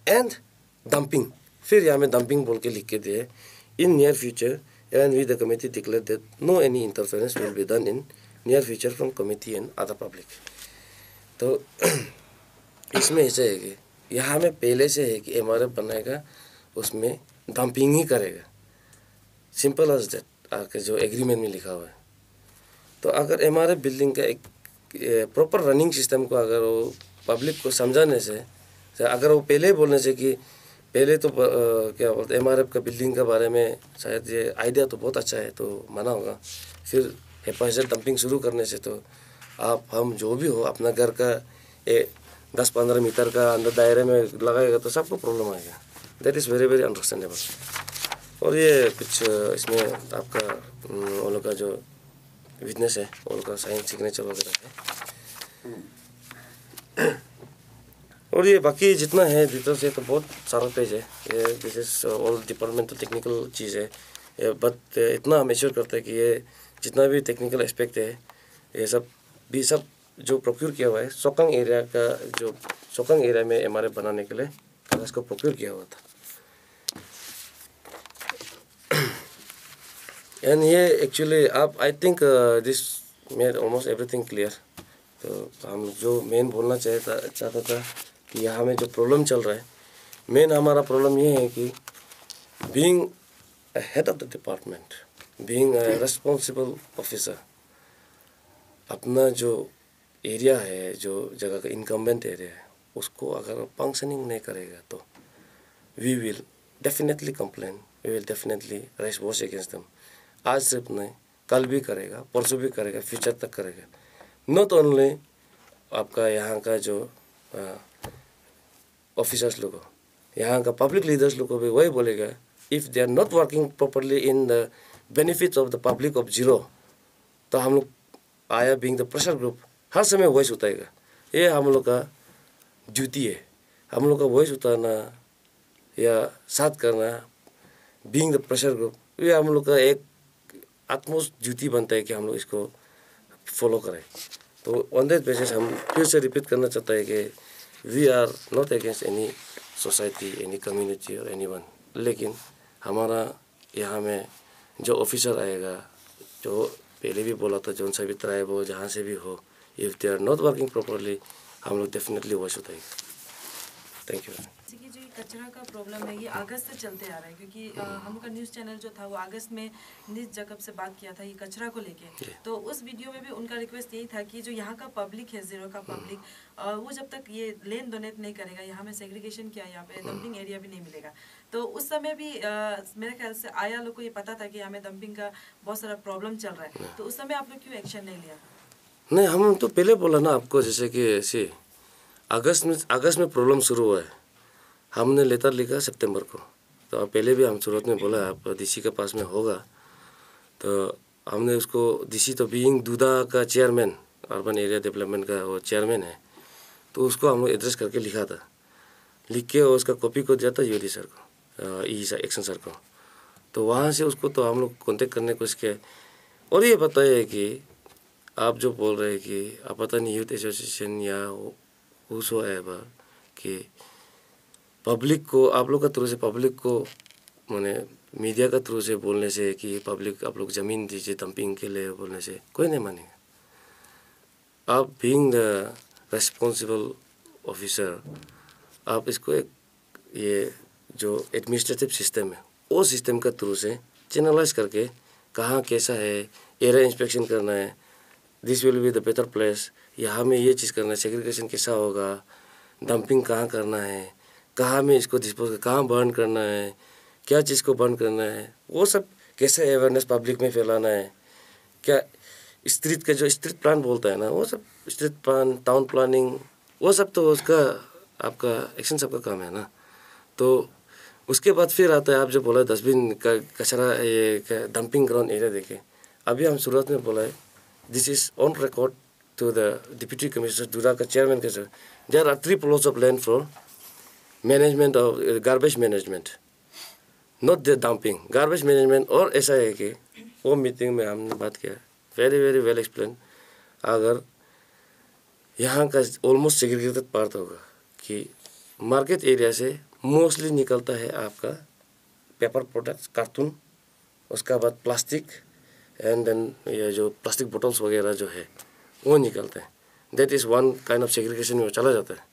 and dumping। फिर यहाँ में dumping बोल के लिख के दिए in near future, and we the committee declare that no any interference will be done in near future from committee and other public। तो इसमें ऐसे है कि यहाँ में पहले से है कि MRF बनाएगा, उसमें डंपिंग ही करेगा, सिंपल एज दैट आके जो एग्रीमेंट में लिखा हुआ है। तो अगर MRF बिल्डिंग का एक प्रॉपर रनिंग सिस्टम को अगर वो पब्लिक को समझाने से, अगर वो पहले बोलने से कि पहले तो क्या बोलते MRF का बिल्डिंग के बारे में शायद ये आइडिया तो बहुत अच्छा है तो माना होगा, फिर हेफाजत डंपिंग शुरू करने से तो आप हम जो भी हो अपना घर का 10-15 मीटर का अंदर दायरे में लगाएगा तो सबको प्रॉब्लम आएगा। That is very very understandable. और ये कुछ इसमें आपका उन लोग का जो विटनेस है उनका साइन सिग्नेचर वगैरह है। और ये बाकी जितना है भीतर से तो बहुत सारा पेज है, ये this is all departmental technical चीज़ है, बट इतना हम एश्योर करते हैं कि ये जितना भी टेक्निकल एस्पेक्ट है ये सब जो प्रोक्योर किया हुआ है सोकंग एरिया का, जो सोकंग एरिया में MRF बनाने के लिए कागज़ को प्रोक्योर किया हुआ था। एंड ये एक्चुअली आप I think this made almost everything clear. तो हम जो मेन बोलना चाहता था कि यहाँ में जो प्रॉब्लम चल रहा है, मेन हमारा प्रॉब्लम ये है कि being a head of the department, being a responsible officer, अपना जो एरिया है, जो जगह का इनकम्बेंट एरिया है, उसको अगर फंक्शनिंग नहीं करेगा तो we will definitely complain, we will definitely raise watch against them. आज सिर्फ नहीं, कल भी करेगा, परसों भी करेगा, फ्यूचर तक करेगा। नॉट ओनली आपका यहाँ का जो ऑफिसर्स लोग, यहाँ का पब्लिक लीडर्स लोग को भी वही बोलेगा, if they are not working properly in the benefits of the public of Ziro, तो हम लोग आया बीइंग द प्रेशर ग्रुप हर समय वॉइस उठाएगा। ये हम लोग का ड्यूटी है, हम लोग का वॉइस उतारना या साथ करना, बीइंग द प्रेशर ग्रुप, ये हम लोग का एक आत्मोस्ट ड्यूटी बनता है कि हम लोग इसको फॉलो करें। तो ऑन दैट बेसिस हम फिर से रिपीट करना चाहता है कि we are not against any society, any community और एनीवन, लेकिन हमारा यहाँ में जो ऑफिसर आएगा, जो पहले भी बोला था, जौन सा भी ट्राइब हो, जहाँ से भी हो, if they are not working properly, हम लोग डेफिनेटली वॉइस उठाएंगे। Thank you. जैसे कि जो ये कचरा का प्रॉब्लम है ये अगस्त से चलते आ रहा है, क्योंकि हम लोग का न्यूज़ चैनल जो था वो अगस्त में न्यूज़ जगह से बात किया था ये कचरा को लेके। तो उस वीडियो में भी उनका रिक्वेस्ट यही था कि जो यहाँ का पब्लिक है, जीरो का पब्लिक, वो जब तक ये लेन डोनेट नहीं करेगा, यहाँ में सेग्रीगेशन किया, यहाँ पे डंपिंग एरिया भी नहीं मिलेगा। तो उस समय भी मेरे ख्याल से आया लोग को ये पता था कि यहाँ में डंपिंग का बहुत सारा प्रॉब्लम चल रहा है, तो उस समय आप लोग क्यों एक्शन नहीं लिया? नहीं, हम तो पहले बोला ना आपको, जैसे कि ऐसे अगस्त में प्रॉब्लम शुरू हुआ है, हमने लेटर लिखा सितंबर को। तो पहले भी हम शुरुआत में बोला आप डीसी के पास में होगा, तो हमने उसको, डीसी तो बीइंग दूधा का चेयरमैन, अर्बन एरिया डेवलपमेंट का वो चेयरमैन है, तो उसको हम लोग एड्रेस करके लिखा था, लिख के उसका कॉपी को दिया था यूडी सर को, एक्शन सर को। तो वहाँ से उसको तो हम लोग कॉन्टेक्ट करने को इसके, और ये बताया कि आप जो बोल रहे हैं कि आप पता नहीं यूथ एसोसिएशन या उसो एवर कि पब्लिक को, आप लोग का थ्रू से पब्लिक को, माने मीडिया का थ्रू से बोलने से कि पब्लिक आप लोग ज़मीन दीजिए डंपिंग के लिए बोलने से कोई नहीं मानेगा। आप बीइंग द रेस्पॉन्सिबल ऑफिसर, आप इसको एक ये जो एडमिनिस्ट्रेटिव सिस्टम है, वो सिस्टम का थ्रू से चैनलाइज करके कहाँ कैसा है, एरिया इंस्पेक्शन करना है, this will be the better place, यहाँ में ये चीज़ करना है, सेग्रीगेशन कैसा होगा, डंपिंग कहाँ करना है, कहाँ में इसको डिस्पोज, कहाँ बर्न करना है, क्या चीज़ को बर्न करना है, वो सब कैसे अवेयरनेस पब्लिक में फैलाना है, क्या स्ट्रीट का जो स्ट्रीट प्लान बोलता है ना, वो सब स्ट्रीट प्लान, टाउन प्लानिंग, वो सब तो उसका आपका एक्शन सबका काम है ना। तो उसके बाद फिर आता है आप जो बोला डस्टबिन का कचरा, ये डंपिंग ग्राउंड एरिया देखे, अभी हम शुरुआत में बोला है, this is on record to the deputy commissioner दूरा का चेयरमैन के sir, there are 3 plots of land for management of garbage management, not the dumping, garbage management. और ऐसा है कि वो मीटिंग में हमने बात किया, वेरी वेरी वेल एक्सप्लेन, अगर यहाँ का ऑलमोस्ट सेग्रीगेटेड पार्ट होगा कि मार्केट एरिया से मोस्टली निकलता है आपका पेपर प्रोडक्ट्स, कार्टून, उसका बाद प्लास्टिक, एंड देन ये जो प्लास्टिक बोटल्स वगैरह जो है वो निकलते हैं, that is one kind of segregation में चला जाता है।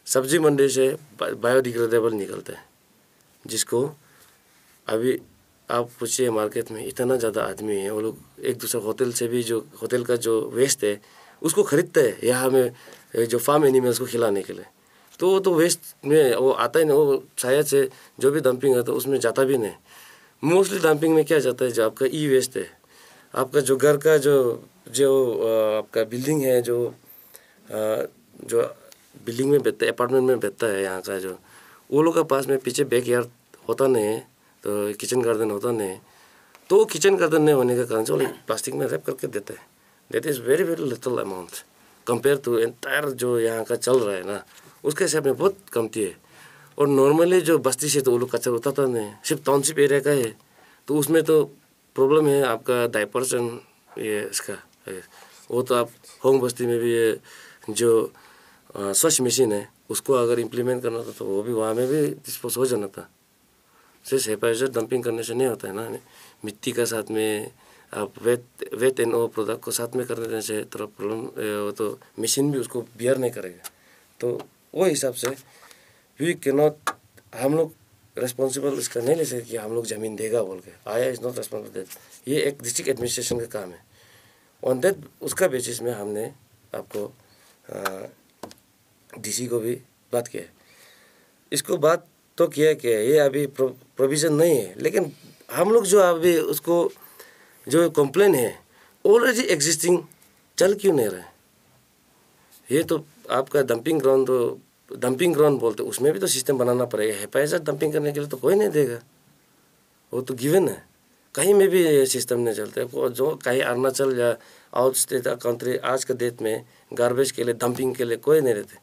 सब्जी मंडी से बायोडिग्रेडेबल निकलता है, जिसको अभी आप पूछिए मार्केट में इतना ज़्यादा आदमी है, वो लोग एक दूसरे होटल से भी, जो होटल का जो वेस्ट है उसको खरीदते हैं यहाँ में जो फार्म एनिमल्स को खिलाने के लिए, तो वो तो वेस्ट में वो आता ही नहीं, वो शायद से जो भी डंपिंग है तो उसमें जाता भी नहीं। मोस्टली डंपिंग में क्या जाता है, जो आपका ई वेस्ट है, आपका जो घर का जो आपका बिल्डिंग है, जो बिल्डिंग में बैठता है, अपार्टमेंट में बैठता है यहाँ का, जो वो लोग का पास में पीछे बैक यार्ड होता नहीं है, तो किचन गार्डन होता नहीं है, तो किचन गार्डन नहीं होने के कारण से वो प्लास्टिक में रैप करके देते हैं। That is very very little amount compare to entire जो यहाँ का चल रहा है ना, उसके हिसाब में बहुत कमती है। और नॉर्मली जो बस्ती से तो वो लोग कचरा उठाता नहीं, सिर्फ टाउनशिप एरिया का है, तो उसमें तो प्रॉब्लम है आपका डायपर्स एंड ये इसका है। वो तो आप होम बस्ती में भी ये जो स्वच्छ मशीन है उसको अगर इम्प्लीमेंट करना था तो वो भी वहाँ में भी डिस्पोज हो जाना था। सिर्फ हेपेटाइट डंपिंग करने से नहीं होता है ना, मिट्टी का साथ में आप वेट एंड ओ प्रोडक्ट को साथ में करने से थोड़ा प्रॉब्लम, वो तो मशीन भी उसको बियर नहीं करेगा। तो वो हिसाब से वी कैन नॉट, हम लोग रेस्पॉन्सिबल इसका नहीं ले सकते कि हम लोग ज़मीन देगा बोल के, आया इज़ नॉट रेस्पॉन्सिबल दैट, ये एक डिस्ट्रिक्ट एडमिनिस्ट्रेशन का काम है। ऑन दैट उसका बेसिस में हमने आपको डीसी को भी बात किया है। इसको बात तो किया कि ये अभी प्रोविज़न नहीं है, लेकिन हम लोग जो अभी उसको जो कंप्लेन है ऑलरेडी एग्जिस्टिंग चल क्यों नहीं रहा है। ये तो आपका डंपिंग ग्राउंड, तो डंपिंग ग्राउंड बोलते उसमें भी तो सिस्टम बनाना पड़ेगा। हेपेटाइट डंपिंग करने के लिए तो कोई नहीं देगा, वो तो गिवन है। कहीं में भी ये सिस्टम नहीं चलता है। जो कहीं अरुणाचल या आउट स्टेट कंट्री आज के डेट में गार्बेज के लिए डंपिंग के लिए कोई नहीं रहते।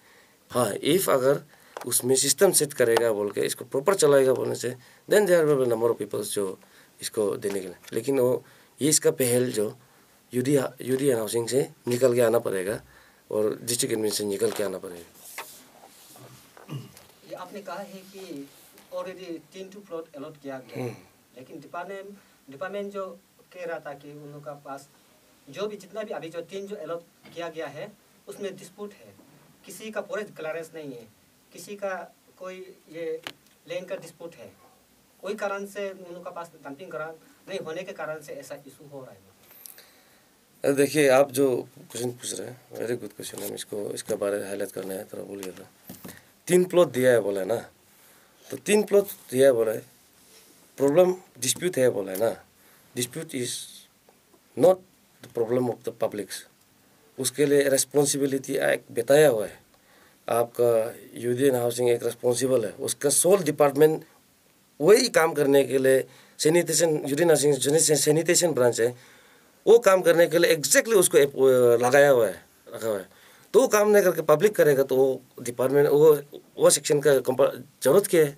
हाँ, इफ़ अगर उसमें सिस्टम सेट करेगा बोल के, इसको प्रॉपर चलाएगा बोलने से, then there will be number of peoples जो इसको देने के लिए। लेकिन वो ये इसका पहल जो यूडी एंड हाउसिंग से निकल के आना पड़ेगा और डिस्ट्रिक्ट एडमिनिस्ट्रेशन से निकल के आना पड़ेगा। ये आपने कहा है कि ऑलरेडी 3 प्लॉट अलॉट किया गया है, लेकिन डिपार्टमेंट जो कह रहा था कि उन लोगों का पास जो भी जितना भी अभी जो 3 जो अलॉट किया गया है उसमें डिस्प्यूट है, किसी का फॉरेस्ट क्लियरेंस नहीं है, किसी का कोई ये लैंड का डिस्प्यूट है, कोई कारण से उन लोगों का पास डंपिंग ग्राउंड नहीं होने के कारण से ऐसा इशू हो रहा है। देखिए, आप जो क्वेश्चन पूछ रहे हैं वेरी गुड क्वेश्चन है, इसको इसका बारे में हाईलाइट करना है, थोड़ा भूल गया था। 3 प्लॉट दिया है बोला है ना, तो 3 प्लॉट दिया है बोला है, प्रॉब्लम डिस्प्यूट है बोला है ना। Dispute is not the problem of the publics, उसके लिए रेस्पॉन्सिबिलिटी एक बताया हुआ है। आपका यूडी एंड हाउसिंग एक रेस्पॉन्सिबल है, उसका सोल डिपार्टमेंट वही काम करने के लिए, sanitation UD and housing sanitation branch है, वो काम करने के लिए एग्जैक्टली उसको लगाया हुआ है, रखा हुआ है। तो वो काम नहीं करके पब्लिक करेगा तो वो डिपार्टमेंट वो सेक्शन का जरूरत क्या है,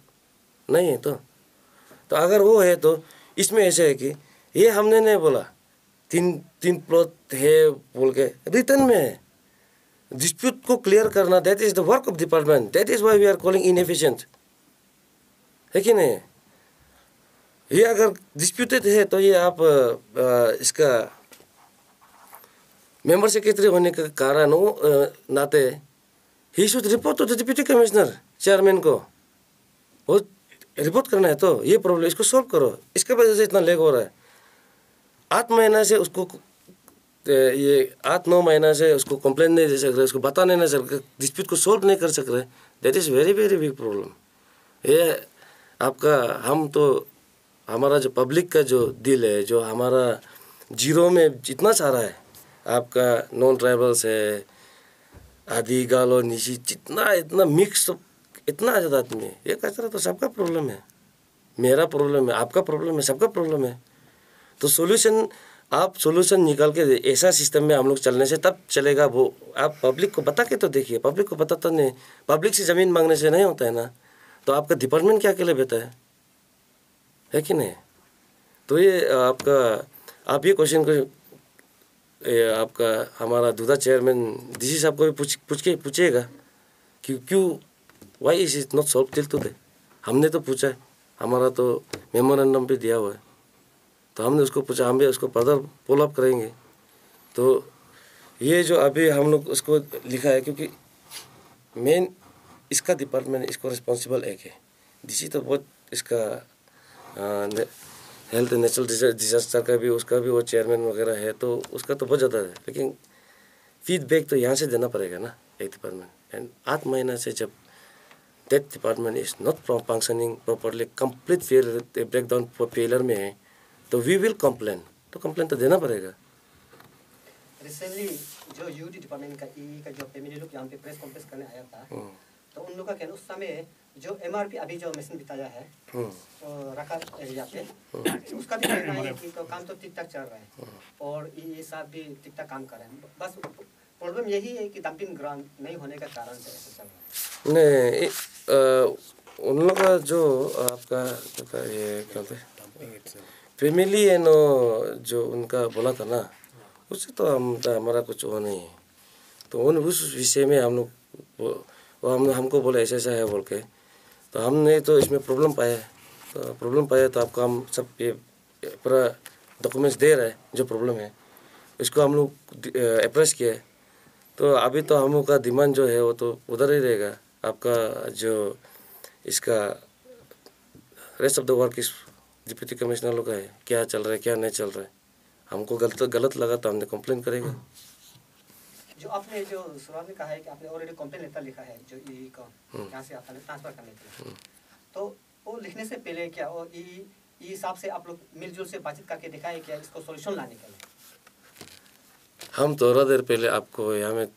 नहीं है। तो अगर वो है तो इसमें ऐसे है कि ये हमने नहीं बोला 3 प्लॉट है बोल के, रिटर्न में है। डिस्प्यूट को क्लियर करना, that is the work of department, that is why we are calling inefficient, है कि नहीं। ये अगर डिस्प्यूटेड है तो ये आप इसका मेंबर सेक्रेटरी होने के कारण नाते ही should report to the deputy commissioner chairman को, वो रिपोर्ट करना है। तो ये प्रॉब्लम इसको सॉल्व करो, इसके वजह से इतना लेग हो रहा है। 8 महीना से उसको ये 8-9 महीना से उसको कंप्लेंट नहीं दे सक रहे, उसको बताने नहीं सक रहे, डिस्प्यूट को सॉल्व नहीं कर सक रहे। That is very very big problem. ये आपका हम तो हमारा जो पब्लिक का जो दिल है, जो हमारा जीरो में जितना सारा है, आपका नॉन ट्राइबल्स है, आदि गालो निशी, जितना इतना मिक्स इतना ज़्यादा आदमी है। ये कचरा तो सबका प्रॉब्लम है, मेरा प्रॉब्लम है, आपका प्रॉब्लम है, सबका प्रॉब्लम है। तो सोल्यूशन आप सोल्यूशन निकाल के ऐसा सिस्टम में हम लोग चलने से तब चलेगा। वो आप पब्लिक को बता के तो देखिए, पब्लिक को बताता नहीं, पब्लिक से ज़मीन मांगने से नहीं होता है ना। तो आपका डिपार्टमेंट क्या के लिए बेहतर है कि नहीं। तो ये आपका आप ये क्वेश्चन को आपका हमारा दूधा चेयरमैन डीसी साहब को भी पूछिएगा कि क्यों why is it not solve till today. हमने तो पूछा है, हमारा तो मेमोरेंडम भी दिया हुआ है, तो हमने उसको पूछा, हम भी उसको फर्दर फॉलो अप करेंगे। तो ये जो अभी हम लोग उसको लिखा है, क्योंकि मेन इसका डिपार्टमेंट इसको रिस्पॉन्सिबल एक है, डीसी तो बहुत इसका हेल्थ एंड नेचुरल डिजास्टर का भी उसका भी वो चेयरमैन वगैरह है, तो उसका तो बहुत ज़्यादा है। लेकिन फीडबैक तो यहाँ से देना पड़ेगा ना एक डिपार्टमेंट। एंड 8 महीना से जब that department is not functioning properly, complete breakdown failure में है, तो वी विल कंप्लेन। तो कंप्लेन तो देना पड़ेगा। रिसेंटली जो यूडी डिपार्टमेंट का का जो फैमिली लोग यहाँ पे प्रेस कॉन्फ्रेंस करने आया था, तो उन लोगों का कहना उस समय जो एमआरपी अभी जो मशीन बिताया है तो रखा एरिया पे, उसका भी कहना है कि तो काम तो ठीक ठाक चल रहा है और ये सब भी ठीक ठाक काम कर रहे हैं। बस प्रॉब्लम यही है कि डंपिंग ग्राउंड नहीं होने के कारण से ऐसा चल रहा है। नहीं, उन लोग का जो आपका ये क्या बोलते हैं फैमिली एंड जो उनका बोला था ना, उससे तो हमारा कुछ वो नहीं है। तो उस विषय में हम लोग वो हमको बोले ऐसा ऐसा है बोल के, तो हमने तो इसमें प्रॉब्लम पाया है। तो प्रॉब्लम पाया तो आपको हम सब ये पूरा डॉक्यूमेंट्स दे रहे हैं जो प्रॉब्लम है, इसको हम लोग अप्रोच किया है। तो अभी तो हम लोग का डिमांड जो है वो तो उधर ही रहेगा। आपका जो इसका रेस्ट ऑफ द वर्क इस डिप्टी कमिश्नर लोग का है, क्या चल रहा है क्या नहीं चल रहा है। हमको गलत लगा तो हमने कंप्लेन करेगा। जो आपने जो शुरुआत में कहा है कि आपने ऑलरेडी कंप्लेन लेटर लिखा है जो ई का यहाँ से आपने ट्रांसफर करने के लिए, तो वो लिखने से पहले क्या और ई हिसाब से आप लोग मिलजुल से बातचीत करके देखा है क्या इसको सॉल्यूशन लाने के लिए? हम थोड़ा देर पहले आपको यहाँ में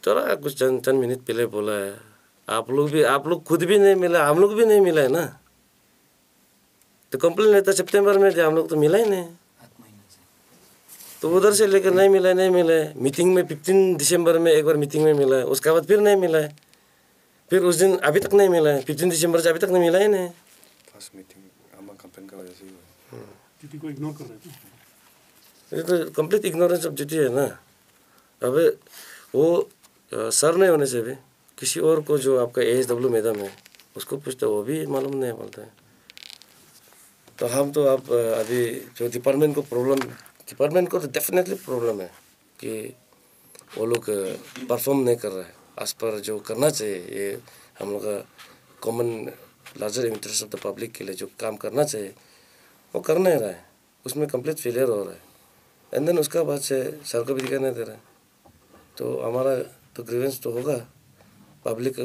थोड़ा कुछ चंद मिनट पहले बोला है। आप लोग खुद भी नहीं मिला, हम लोग भी नहीं मिला है ना। तो कंप्लेन लेटर सितंबर में थे, हम लोग तो मिला ही नहीं। तो उधर से लेकर नहीं मिला है। मीटिंग में 15 दिसंबर में एक बार मीटिंग में मिला है, उसके बाद फिर नहीं मिला है। फिर उस दिन अभी तक नहीं मिला है, 15 दिसंबर से अभी तक नहीं मिला ही नहीं। फर्स्ट मीटिंग हम कंप्लेन का वजह से ही हुआ। ड्यूटी को इग्नोर कर रहे थे। ये तो कंप्लीट इग्नोरेंस ऑफ ड्यूटी है ना। अब वो सर नहीं होने से भी किसी और को जो आपका ASW मैडम है उसको पूछते वो भी मालूम नहीं बोलता है। तो हम तो आप अभी जो डिपार्टमेंट को तो डेफिनेटली प्रॉब्लम है कि वो लोग परफॉर्म नहीं कर रहा है एज पर जो करना चाहिए। ये हम लोग का common larger interest of the public के लिए जो काम करना चाहिए वो कर नहीं रहा है, उसमें कंप्लीट फेलियर हो रहा है। एंड देन उसका बाद से सर को भी दिखाई नहीं दे रहा है। तो हमारा तो ग्रीवेंस तो होगा। पब्लिक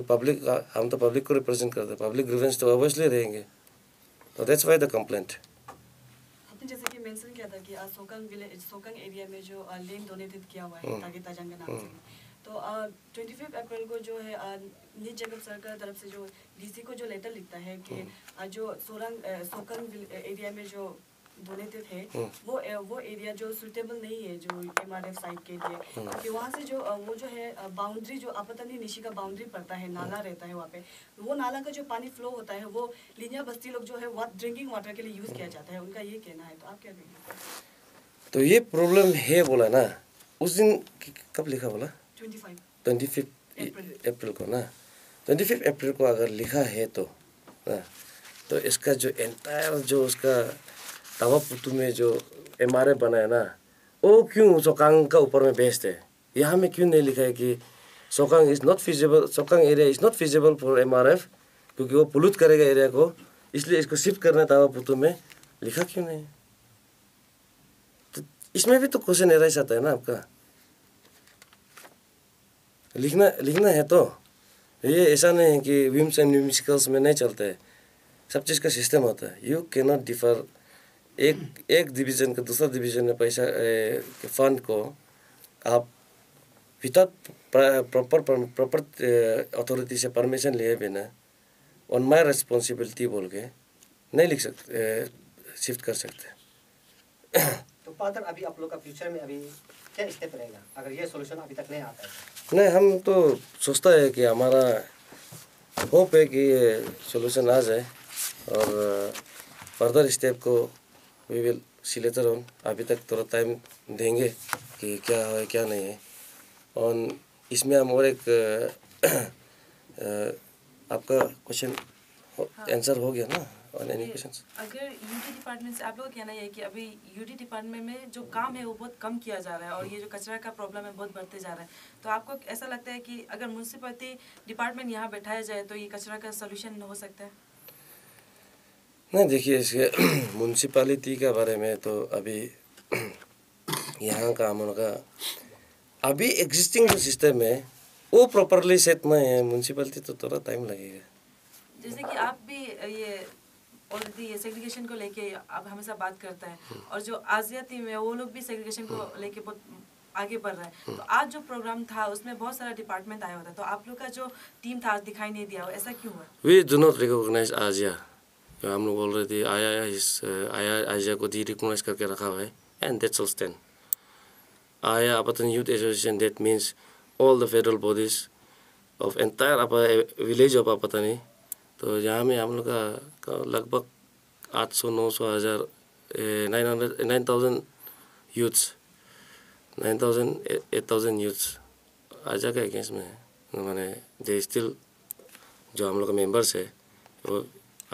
हम तो पब्लिक को रिप्रेजेंट करते हैं, पब्लिक ग्रीवेंस तो ऑब्वियसली रहेंगे। तो दैट्स वाई द कंप्लेंट। आपने जैसे कि मेंशन किया था कि सोकंग एरिया में जो लैंड डोनेटेड किया हुआ है ताकि ताजंग के नाम से, तो 25 अप्रैल को जो है नीज जगह सरकार की तरफ से जो DC को जो लेटर लिखता है कि जो सोकंग एरिया में जो डोनेटेड है वो एरिया जो सुटेबल नहीं है जो MRF साइट के लिए, क्योंकि वहाँ से जो वो जो है बाउंड्री जो आपतनी निशी का बाउंड्री पड़ता है, नाला रहता है वहाँ पे, वो नाला का जो पानी फ्लो होता है वो लिनिया बस्ती लोग जो है ड्रिंकिंग वाटर के लिए यूज़ किया जाता है, उनका ये कहना है। तो आप क्या कहेंगे? तो ये प्रॉब्लम है बोला ना उस दिन, कब लिखा बोला? 25 अप्रैल को ना। 25 अप्रैल को अगर लिखा है तो ना, तो इसका जो एंटायर जो उसका तावा पुतु में जो MRF बना है ना, वो क्यों सोकांग का ऊपर में बेस्ड है? यहाँ में क्यों नहीं लिखा है कि Sokang is not feasible, Sokang area is not feasible for MRF, क्योंकि वो पोल्यूट करेगा एरिया को, इसलिए इसको शिफ्ट करना है तावा पुतु में। लिखा क्यों नहीं? तो इसमें भी तो क्वेश्चन एराइज आता है ना आपका। लिखना है तो ये ऐसा नहीं है कि विम्स एंड म्यूजिकल्स में नहीं चलता है, सब चीज़ का सिस्टम होता है। यू कैन नॉट डिफर एक डिवीज़न का दूसरा डिवीज़न में पैसा के फंड को आप विदाउट प्रॉपर अथॉरिटी से परमिशन लिए बिना ऑन माई रिस्पॉन्सिबिलिटी बोल के नहीं लिख सकते, शिफ्ट कर सकते। तो फादर अभी आप लोग का फ्यूचर में अभी क्या स्टेप रहेगा अगर ये सॉल्यूशन अभी तक नहीं आता है? नहीं, हम तो सोचता है कि हमारा होप है कि ये सॉल्यूशन आ जाए और फर्दर स्टेप को we will see later on. अभी तक थोड़ा टाइम देंगे कि क्या है क्या नहीं है। और इसमें हम और एक आपका क्वेश्चन आंसर हो गया ना ऑन एनी क्वेश्चंस? अगर यूटी डिपार्टमेंट से आप लोग का कहना है कि अभी यूटी डिपार्टमेंट में जो काम है वो बहुत कम किया जा रहा है और ये जो कचरा का प्रॉब्लम है बहुत बढ़ते जा रहा है, तो आपको ऐसा लगता है कि अगर म्यूनसिपैलिटी डिपार्टमेंट यहाँ बैठाया जाए तो ये कचरा का सोल्यूशन हो सकता है? नहीं, देखिए इसके म्यूनसिपालिटी के बारे में तो अभी यहाँ का हम लोग का अभी एग्जिस्टिंग जो सिस्टम है वो प्रॉपरली सेट नहीं है। म्यूनसिपालिटी तो थोड़ा टाइम लगेगा। जैसे कि आप भी ये ऑलरेडी ये सेग्रीगेशन को लेके आप हमेशा बात करता है और जो आजिया टीम है वो लोग भी सेग्रीगेशन को लेके बहुत आगे बढ़ रहा है। तो आज जो प्रोग्राम था उसमें बहुत सारा डिपार्टमेंट आया होता, तो आप लोग का जो टीम था आज दिखाई नहीं दिया, ऐसा क्यों हुआ? वी डू नॉट रिकॉग्नाइज आजिया। हम लोग ऑलरेडी आजिया को डी रिकॉग्नाइज करके रखा हुआ है एंड दैट्स ऑल स्टैंड। आया Apatan youth association, that means all the federal bodies of entire village of Apatani. तो यहाँ में हम लोग का लगभग 800, 900, 1000, 9,000 यूथ्स, 9,000, 8,000 यूथ्स आजा के अगेंस्ट में है। मैंने दे स्टिल जो हम लोग का मेंबर्स है वो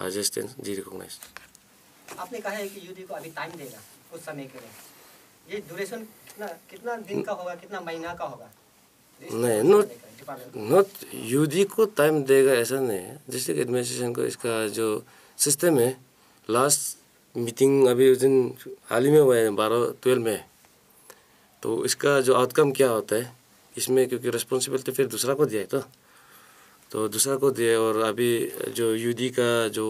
आज स्टैंड जी रिकॉग्नाइज। आपने कहा है कि यूडी को अभी टाइम देगा कुछ समय के लिए, ये ड्यूरेशन कितना दिन का होगा, कितना महीना का होगा? नहीं, नॉट यूडी को टाइम देगा ऐसा नहीं है। डिस्ट्रिक्ट एडमिनिस्ट्रेशन को इसका जो सिस्टम है, लास्ट मीटिंग अभी उस दिन हाल ही में हुआ है 12-12 में, तो इसका जो आउटकम क्या होता है इसमें, क्योंकि रिस्पॉन्सिबिलिटी फिर दूसरा को दिया है तो दूसरा को दिया। और अभी जो यूडी का जो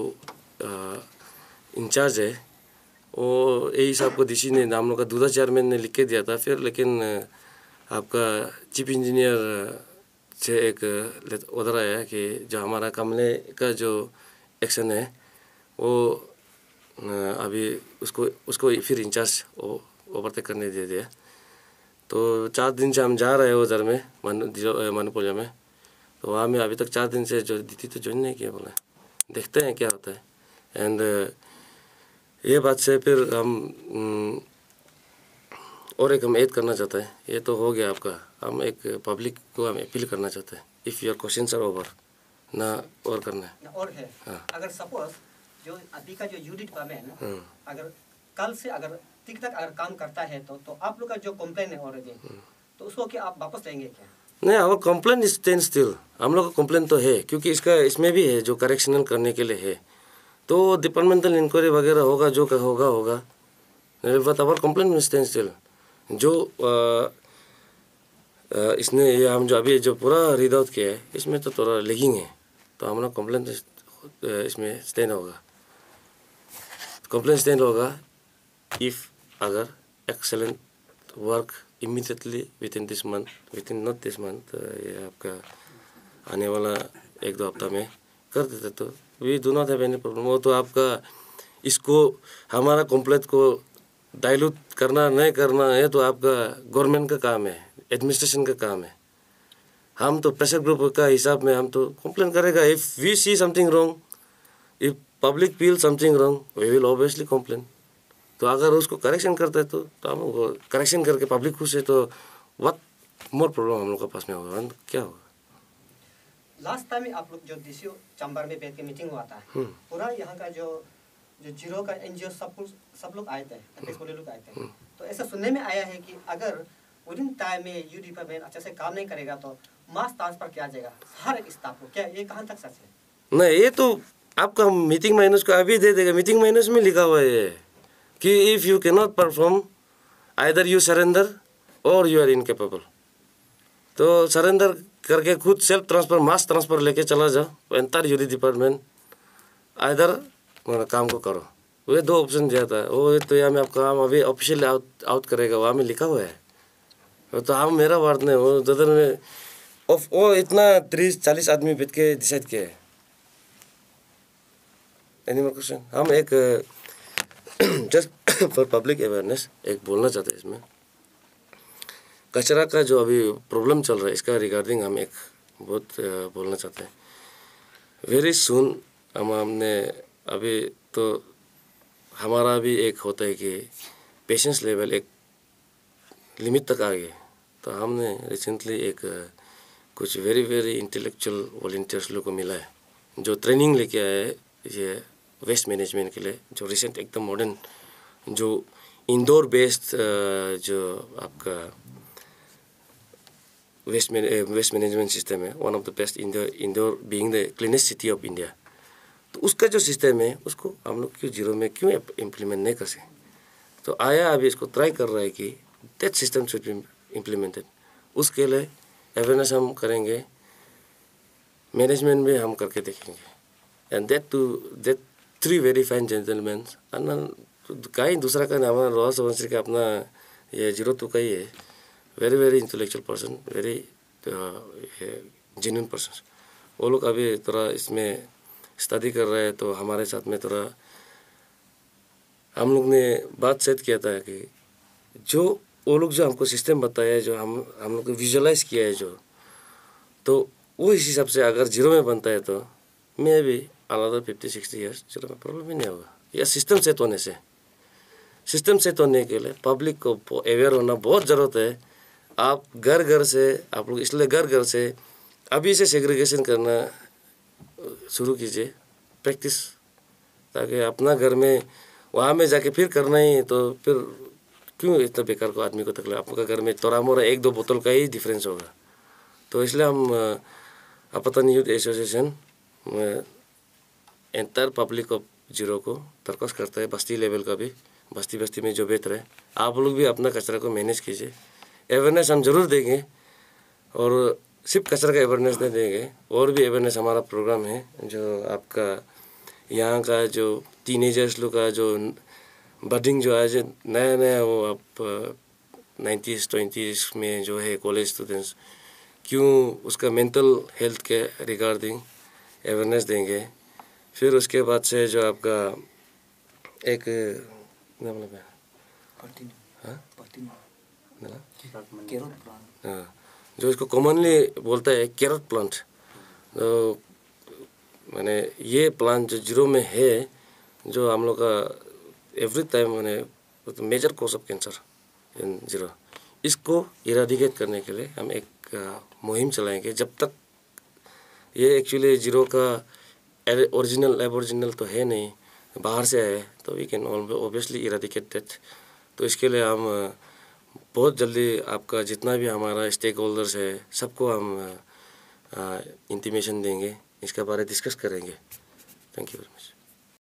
इंचार्ज है वो यही साहब को डीसी ने, हम लोग का दूधा चेयरमैन ने लिख के दिया था फिर, लेकिन आपका चीफ इंजीनियर से एक ऑर्डर आया है कि जो हमारा कमले का जो एक्शन है वो अभी उसको फिर इंचार्ज ओवरटेक करने दे दिया। तो 4 दिन से हम जा रहे हैं उधर में मनुपुलिया में, तो वहाँ में अभी तक 4 दिन से जो दीदी तो ज्वाइन नहीं किया, बोला देखते हैं क्या होता है। एंड ये बात से फिर हम और एक हम ऐड करना चाहते हैं, ये तो हो गया आपका, हम एक पब्लिक को हम अपील करना चाहते हैं, if your questions are over ना और करना है और है। हाँ। अगर सपोज जो अभी का जो यूडी डिपार्टमेंट अगर कल से अगर ठीक तक अगर काम करता है तो आप लोग का जो कंप्लेन है ऑलरेडी, तो उसको क्या आप वापस लेंगे क्या? नहीं, our complain is stand still. हम लोग का कंप्लेन तो है, क्योंकि इसमें भी है जो करेक्शनल करने के लिए है, तो डिपार्टमेंटल इंक्वायरी वगैरह होगा, जो होगा but our complain stand still. जो इसने ये हम जो अभी जो पूरा रीड आउट किया है इसमें तो थोड़ा लेगिंग है, तो हमारा कंप्लेन इसमें स्टैंड होगा, कंप्लेन स्टैंड होगा इफ़ अगर excellent work immediately within this month, within not this month, ये आपका आने वाला 1-2 हफ्ता में कर देते तो we do not have any problem. वो तो आपका इसको हमारा कंप्लेंट को डाइल्यूट करना नहीं करना है तो आपका गवर्नमेंट का काम है, एडमिनिस्ट्रेशन का काम है। हम तो प्रेशर ग्रुप का हिसाब में हम तो कंप्लेन करेगा। If we see something wrong, if public feel something wrong, we will obviously complain. तो अगर उसको करेक्शन करते हैं तो हम करेक्शन करके पब्लिक खुश है तो व्हाट मोर प्रॉब्लम हम लोग के पास में होगा, क्या होगा। लास्ट टाइम आप लोग जो डीसी चैम्बर में बैठ के मीटिंग हुआ था, पूरा यहाँ का जो जीरो का एनजीओ सब लोग आए थे, लोग आए थे, तो ऐसा सुनने में आया है कि अगर विदिन टाइम में यू डिपार्टमेंट अच्छे से काम नहीं करेगा तो मास ट्रांसफर किया जाएगा हर एक स्टाफ को। क्या ये कहाँ तक सच है? नहीं, ये तो आपका मीटिंग माइनस को अभी दे देगा। मीटिंग माइनस में लिखा हुआ है कि if you can not perform either you surrender और यू आर इनकेपेबल। तो सरेंडर करके खुद सेल्फ ट्रांसफर, मास ट्रांसफर लेके चला जाओ एंटायर यूडी डिपार्टमेंट, आइदर काम को करो। वो 2 ऑप्शन दिया था, वो तो यहाँ में आप काम अभी ऑफिशियल आउट करेगा, वहाँ में लिखा हुआ है। तो हम मेरा वार्ड नहीं, वो जदर में वो इतना 30-40 आदमी बैठ के डिसाइड किया है। Any more question? हम एक जस्ट फॉर पब्लिक अवेयरनेस एक बोलना चाहते हैं इसमें, कचरा का जो अभी प्रॉब्लम चल रहा है इसका रिगार्डिंग हम एक बहुत बोलना चाहते हैं। वेरी सून हमने अभी तो हमारा भी एक होता है कि पेशेंस लेवल एक लिमिट तक आ गए, तो हमने रिसेंटली एक कुछ वेरी इंटेलेक्चुअल वॉलंटियर्स लोग को मिला है जो ट्रेनिंग लेके आए हैं ये वेस्ट मैनेजमेंट के लिए, जो रिसेंट एकदम मॉडर्न जो इंडोर बेस्ड जो आपका वेस्ट मैनेजमेंट सिस्टम है, one of the best indoor being the cleanest city of India. तो उसका जो सिस्टम है उसको हम लोग क्यों जीरो में क्यों इम्प्लीमेंट नहीं कर सकें? तो आया अभी इसको ट्राई कर रहा है कि that system should be implemented. उसके लिए अवेयरनेस हम करेंगे, मैनेजमेंट में हम करके देखेंगे। And that 3 very fine gentleman, कहीं दूसरा का नाम रोहस वंशी का अपना ये 02 का ही है, very intellectual person, very genuine person. वो लोग अभी थोड़ा इसमें स्टडी कर रहे हैं, तो हमारे साथ में थोड़ा हम लोग ने बात सेट किया था कि जो वो लोग जो हमको सिस्टम बताया है, जो हम लोग को विजुअलाइज किया है जो, तो वो इस हिसाब से अगर जीरो में बनता है तो मैं भी अनदर 50-60 ईयर्स जीरो में प्रॉब्लम ही नहीं होगा। या सिस्टम सेट होने से, सिस्टम सेट होने के लिए पब्लिक को अवेयर होना बहुत ज़रूरत है। आप घर से आप लोग इसलिए घर से अभी से सेग्रीगेशन करना शुरू कीजिए प्रैक्टिस, ताकि अपना घर में वहाँ में जाके फिर करना ही तो फिर क्यों इतना बेकार को आदमी को तकलीफ। आपका घर में थोड़ा मोड़ा 1-2 बोतल का ही डिफरेंस होगा। तो इसलिए हम Apatan youth association entire public of Ziro को दरख्वास्त करता है, बस्ती लेवल का भी, बस्ती बस्ती में जो बेहतर है आप लोग भी अपना कचरा को मैनेज कीजिए। अवेयरनेस हम ज़रूर देंगे, और सिर्फ कचरा का अवेयरनेस नहीं देंगे, और भी अवेयरनेस हमारा प्रोग्राम है जो आपका यहाँ का जो टीनेजर्स लोग का जो बडिंग जो आज नया नया वो आप 90s 20s में जो है कॉलेज स्टूडेंट्स, क्यों उसका मेंटल हेल्थ के रिगार्डिंग अवेयरनेस देंगे। फिर उसके बाद से जो आपका एक जो इसको कॉमनली बोलता है कैरट प्लांट, तो मैंने ये प्लांट जो जीरो में है, जो हम लोग का एवरी टाइम मैंने major cause of cancer in Ziro, इसको इराडिकेट करने के लिए हम एक मुहिम चलाएंगे। जब तक ये एक्चुअली जीरो का ओरिजिनल एबोरिजिनल तो है नहीं, बाहर से आए, तो we can obviously eradicate that. तो इसके लिए हम बहुत जल्दी आपका जितना भी हमारा स्टेक होल्डर्स है सबको हम इंटीमेशन देंगे, इसके बारे डिस्कस करेंगे। Thank you very much.